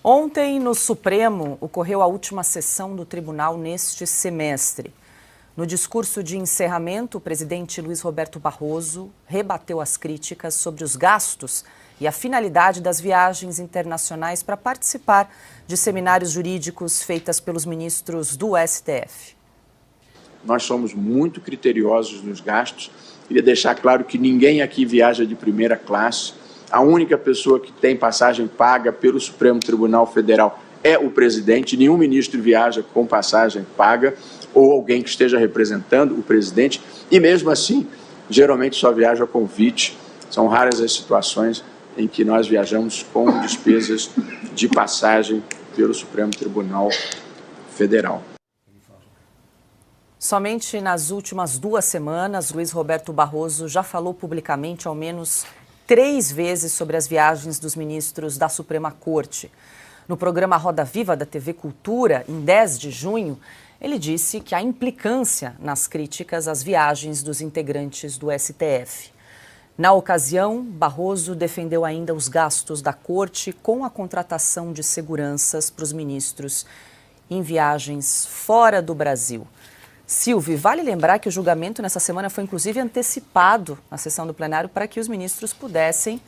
Ontem, no Supremo, ocorreu a última sessão do tribunal neste semestre. No discurso de encerramento, o presidente Luiz Roberto Barroso rebateu as críticas sobre os gastos e a finalidade das viagens internacionais para participar de seminários jurídicos feitas pelos ministros do STF. Nós somos muito criteriosos nos gastos. Queria deixar claro que ninguém aqui viaja de primeira classe. A única pessoa que tem passagem paga pelo Supremo Tribunal Federal é o presidente. Nenhum ministro viaja com passagem paga ou alguém que esteja representando o presidente. E mesmo assim, geralmente só viaja a convite. São raras as situações em que nós viajamos com despesas de passagem pelo Supremo Tribunal Federal. Somente nas últimas 2 semanas, Luiz Roberto Barroso já falou publicamente ao menos 3 vezes sobre as viagens dos ministros da Suprema Corte. No programa Roda Viva da TV Cultura, em 10 de junho, ele disse que há implicância nas críticas às viagens dos integrantes do STF. Na ocasião, Barroso defendeu ainda os gastos da Corte com a contratação de seguranças para os ministros em viagens fora do Brasil. Silvio, vale lembrar que o julgamento nessa semana foi inclusive antecipado na sessão do plenário para que os ministros pudessem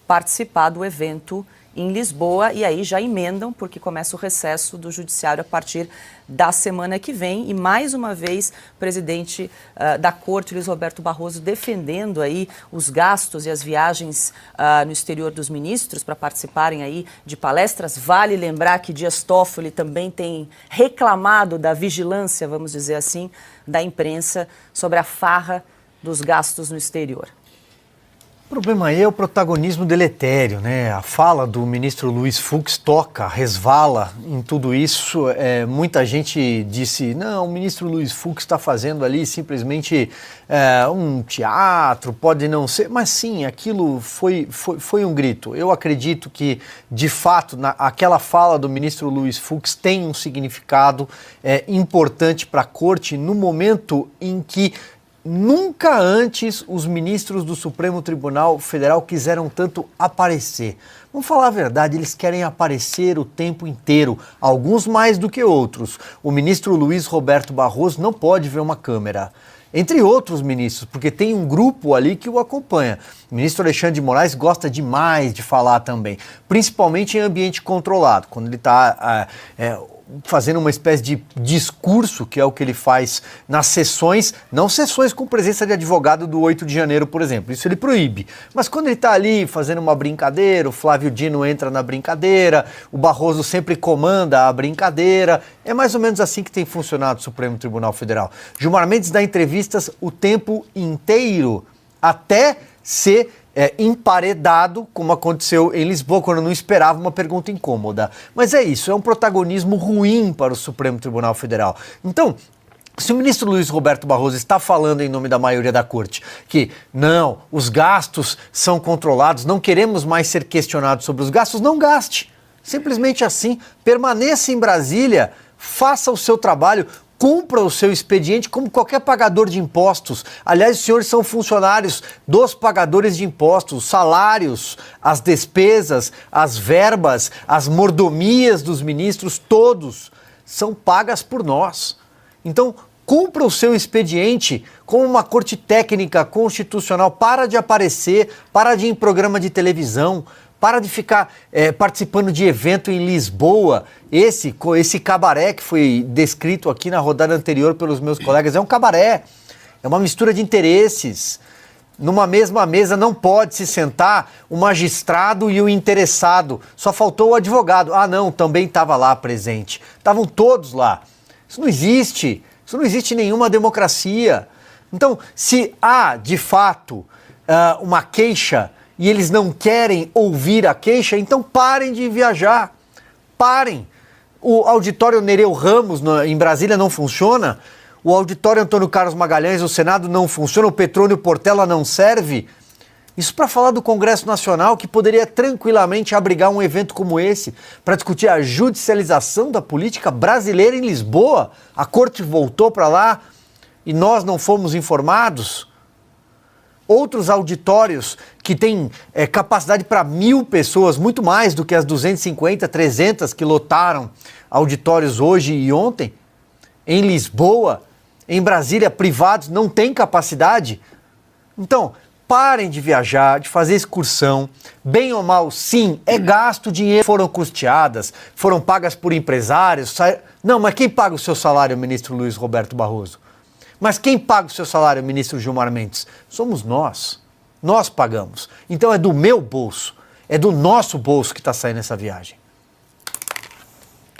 participar do evento em Lisboa e aí já emendam porque começa o recesso do judiciário a partir da semana que vem e mais uma vez o presidente da Corte, Luiz Roberto Barroso, defendendo aí os gastos e as viagens no exterior dos ministros para participarem aí de palestras. Vale lembrar que Dias Toffoli também tem reclamado da vigilância, vamos dizer assim, da imprensa sobre a farra dos gastos no exterior. O problema aí é o protagonismo deletério, né? A fala do ministro Luiz Fux toca, resvala em tudo isso. Muita gente disse, não, o ministro Luiz Fux está fazendo ali simplesmente um teatro, pode não ser, mas sim, aquilo foi um grito. Eu acredito que, de fato, aquela fala do ministro Luiz Fux tem um significado importante para a Corte no momento em que nunca antes os ministros do Supremo Tribunal Federal quiseram tanto aparecer. Vamos falar a verdade, eles querem aparecer o tempo inteiro, alguns mais do que outros. O ministro Luiz Roberto Barroso não pode ver uma câmera, entre outros ministros, porque tem um grupo ali que o acompanha. O ministro Alexandre de Moraes gosta demais de falar também, principalmente em ambiente controlado, quando ele está fazendo uma espécie de discurso, que é o que ele faz nas sessões, não sessões com presença de advogado do 8 de janeiro, por exemplo, isso ele proíbe. Mas quando ele está ali fazendo uma brincadeira, o Flávio Dino entra na brincadeira, o Barroso sempre comanda a brincadeira, é mais ou menos assim que tem funcionado o Supremo Tribunal Federal. Gilmar Mendes dá entrevistas o tempo inteiro, até ser emparedado, como aconteceu em Lisboa, quando eu não esperava uma pergunta incômoda. Mas é isso, é um protagonismo ruim para o Supremo Tribunal Federal. Então, se o ministro Luiz Roberto Barroso está falando em nome da maioria da Corte que não, os gastos são controlados, não queremos mais ser questionados sobre os gastos, não gaste. Simplesmente assim, permaneça em Brasília, faça o seu trabalho, cumpra o seu expediente como qualquer pagador de impostos. Aliás, os senhores são funcionários dos pagadores de impostos, os salários, as despesas, as verbas, as mordomias dos ministros, todos são pagas por nós. Então, cumpra o seu expediente como uma corte técnica constitucional. Para de aparecer, para de ir em programa de televisão, para de ficar participando de evento em Lisboa. Esse cabaré que foi descrito aqui na rodada anterior pelos meus colegas, é um cabaré, é uma mistura de interesses. Numa mesma mesa não pode se sentar o magistrado e o interessado. Só faltou o advogado. Ah, não, também estava lá presente. Estavam todos lá. Isso não existe. Isso não existe em nenhuma democracia. Então, se há, de fato, uma queixa e eles não querem ouvir a queixa, então parem de viajar. Parem. O auditório Nereu Ramos em Brasília não funciona. O auditório Antônio Carlos Magalhães, o Senado não funciona. O Petrônio Portela não serve. Isso para falar do Congresso Nacional, que poderia tranquilamente abrigar um evento como esse, para discutir a judicialização da política brasileira em Lisboa. A Corte voltou para lá e nós não fomos informados. outros auditórios que têm capacidade para 1.000 pessoas, muito mais do que as 250, 300 que lotaram auditórios hoje e ontem. Em Lisboa, em Brasília, privados não têm capacidade. Então, parem de viajar, de fazer excursão. Bem ou mal, sim, é gasto, dinheiro, foram custeadas, foram pagas por empresários. Não, mas quem paga o seu salário, ministro Luiz Roberto Barroso? Mas quem paga o seu salário, ministro Gilmar Mendes? Somos nós. Nós pagamos. Então é do meu bolso, é do nosso bolso que está saindo essa viagem.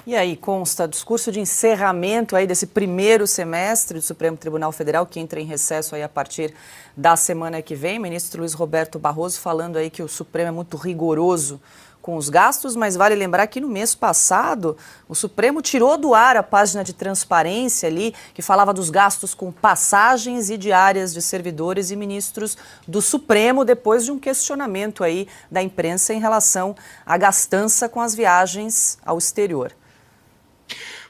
E aí consta discurso de encerramento aí desse primeiro semestre do Supremo Tribunal Federal, que entra em recesso aí a partir da semana que vem. Ministro Luiz Roberto Barroso falando aí que o Supremo é muito rigoroso com os gastos, mas vale lembrar que no mês passado o Supremo tirou do ar a página de transparência ali, que falava dos gastos com passagens e diárias de servidores e ministros do Supremo, depois de um questionamento aí da imprensa em relação à gastança com as viagens ao exterior.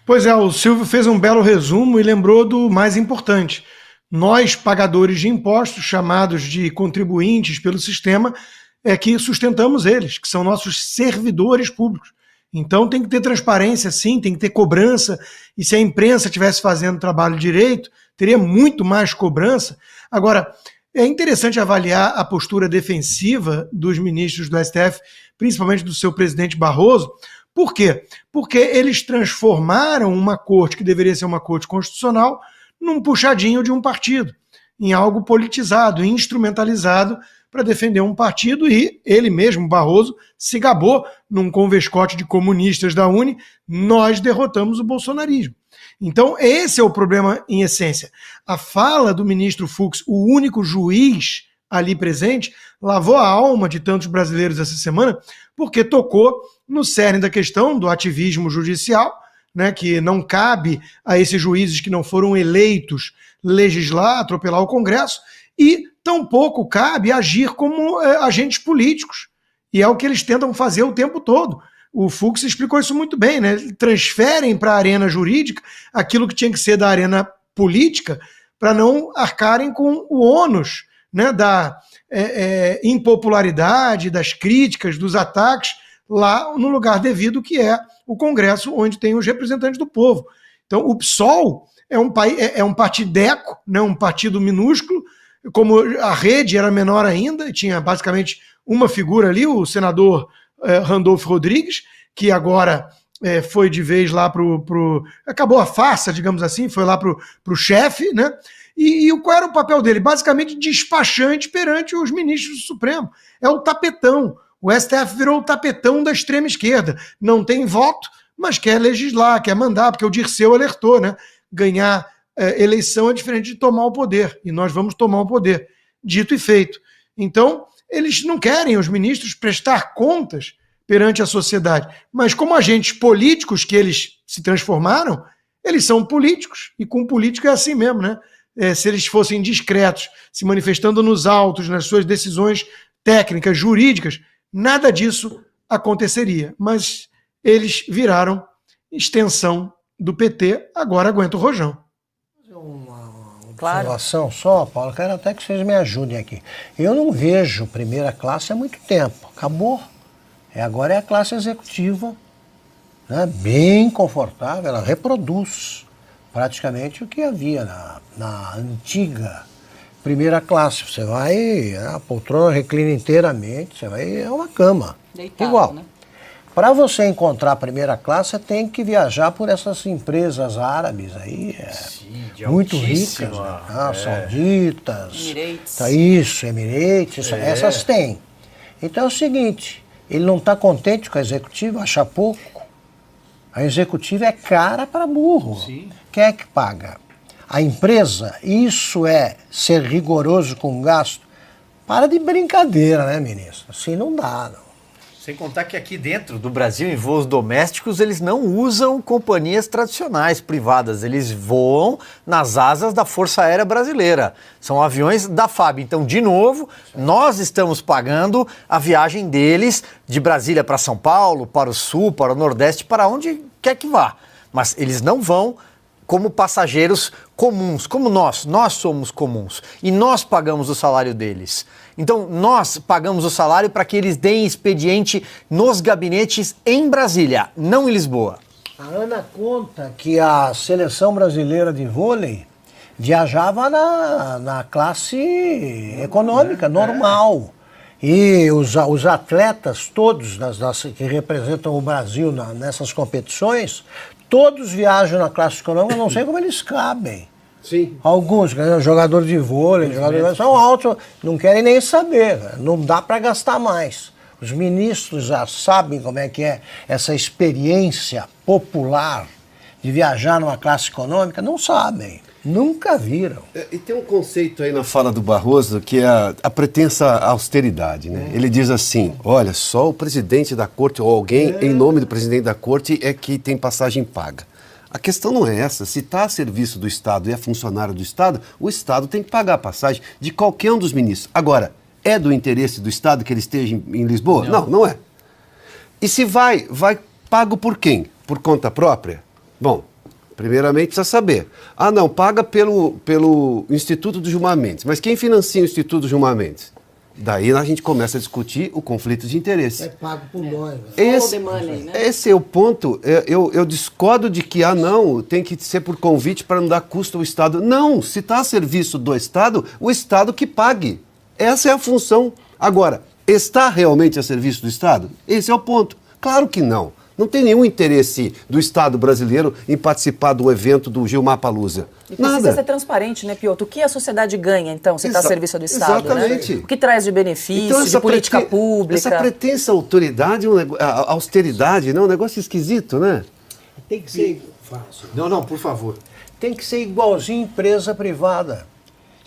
Pois é, o Silvio fez um belo resumo e lembrou do mais importante. Nós, pagadores de impostos, chamados de contribuintes pelo sistema, é que sustentamos eles, que são nossos servidores públicos. Então tem que ter transparência, sim, tem que ter cobrança, e se a imprensa estivesse fazendo o trabalho direito, teria muito mais cobrança. Agora, é interessante avaliar a postura defensiva dos ministros do STF, principalmente do seu presidente Barroso. Por quê? Porque eles transformaram uma corte que deveria ser uma corte constitucional num puxadinho de um partido, em algo politizado, instrumentalizado para defender um partido, e ele mesmo, Barroso, se gabou num convescote de comunistas da UNE: nós derrotamos o bolsonarismo. Então esse é o problema em essência. A fala do ministro Fux, o único juiz ali presente, lavou a alma de tantos brasileiros essa semana, porque tocou no cerne da questão do ativismo judicial, né, que não cabe a esses juízes que não foram eleitos legislar, atropelar o Congresso, e tampouco cabe agir como agentes políticos. E é o que eles tentam fazer o tempo todo. O Fux explicou isso muito bem, né? Transferem para a arena jurídica aquilo que tinha que ser da arena política, para não arcarem com o ônus, né, da impopularidade, das críticas, dos ataques, lá no lugar devido, que é o Congresso, onde tem os representantes do povo. Então o PSOL é um partideco, né, um partido minúsculo. Como a rede era menor ainda, tinha basicamente uma figura ali, o senador Randolfo Rodrigues, que agora foi de vez lá acabou a farsa, digamos assim, foi lá pro chefe, né? E qual era o papel dele? Basicamente despachante perante os ministros do Supremo. É o tapetão. O STF virou o tapetão da extrema esquerda. Não tem voto, mas quer legislar, quer mandar, porque o Dirceu alertou, né? Ganhar eleição é diferente de tomar o poder, e nós vamos tomar o poder. Dito e feito. Então, eles não querem, os ministros, prestar contas perante a sociedade, mas como agentes políticos que eles se transformaram, eles são políticos, e com político é assim mesmo, né? Se eles fossem discretos, se manifestando nos autos, nas suas decisões técnicas, jurídicas, nada disso aconteceria. Mas eles viraram extensão do PT, agora aguenta o rojão. Uma observação só, Paulo, quero até que vocês me ajudem aqui. Eu não vejo primeira classe há muito tempo, acabou. Agora é a classe executiva, né, bem confortável, ela reproduz praticamente o que havia na antiga primeira classe. Você vai, a poltrona reclina inteiramente, você vai, é uma cama. Deitado, igual. Né? Para você encontrar a primeira classe, você tem que viajar por essas empresas árabes aí, muito ricas, né? Sauditas, Emirates. Tá, isso, Emirates, essas tem. Então é o seguinte, ele não está contente com a executiva, acha pouco. A executiva é cara para burro. Sim. Quem é que paga? A empresa. Isso é ser rigoroso com o gasto? Para de brincadeira, né, ministro? Assim não dá, não. Sem contar que aqui dentro do Brasil, em voos domésticos, eles não usam companhias tradicionais privadas. Eles voam nas asas da Força Aérea Brasileira. São aviões da FAB. Então, de novo, nós estamos pagando a viagem deles de Brasília para São Paulo, para o Sul, para o Nordeste, para onde quer que vá. Mas eles não vão como passageiros comuns, como nós somos comuns, e nós pagamos o salário deles. Então, nós pagamos o salário para que eles deem expediente nos gabinetes em Brasília, não em Lisboa. A Ana conta que a seleção brasileira de vôlei viajava na classe econômica, normal. E os atletas todos que representam o Brasil nessas competições, todos viajam na classe econômica, não sei como eles cabem. Sim. Alguns, jogadores de vôlei, são altos, não querem nem saber, não dá para gastar mais. Os ministros já sabem como é que é essa experiência popular de viajar numa classe econômica, não sabem, nunca viram. E tem um conceito aí na fala do Barroso que é a pretensa austeridade, né? Ele diz assim, olha, só o presidente da corte ou alguém em nome do presidente da corte é que tem passagem paga. A questão não é essa. Se está a serviço do Estado e é funcionário do Estado, o Estado tem que pagar a passagem de qualquer um dos ministros. Agora, é do interesse do Estado que ele esteja em Lisboa? Não, não é. E se vai pago por quem? Por conta própria? Bom, primeiramente precisa saber. Ah, não, paga pelo Instituto do Gilmar Mendes. Mas quem financia o Instituto do Gilmar Mendes? Daí a gente começa a discutir o conflito de interesse. É pago por nós. Esse é o ponto. Eu discordo de que, não, tem que ser por convite para não dar custo ao Estado. Não, se está a serviço do Estado, o Estado que pague. Essa é a função. Agora, está realmente a serviço do Estado? Esse é o ponto. Claro que não. Não tem nenhum interesse do Estado brasileiro em participar do evento do Gilmar Palusa. E precisa ser transparente, né, Piotr? O que a sociedade ganha, então, se está a serviço do Estado? Exatamente. Né? O que traz de benefício, então, de política pública? Essa pretensa autoridade, austeridade, não, um negócio esquisito, né? Tem que ser... Não, por favor. Tem que ser igualzinho empresa privada.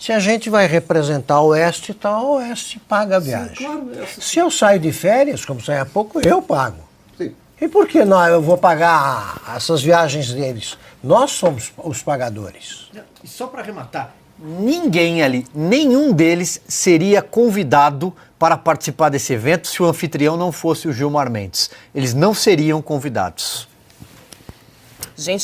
Se a gente vai representar o Oeste, tá, o Oeste paga a viagem. Sim, claro, se eu saio de férias, como saí há pouco, eu pago. Sim. E por que não eu vou pagar essas viagens deles? Nós somos os pagadores. E só para arrematar, ninguém ali, nenhum deles seria convidado para participar desse evento se o anfitrião não fosse o Gilmar Mendes. Eles não seriam convidados. Gente,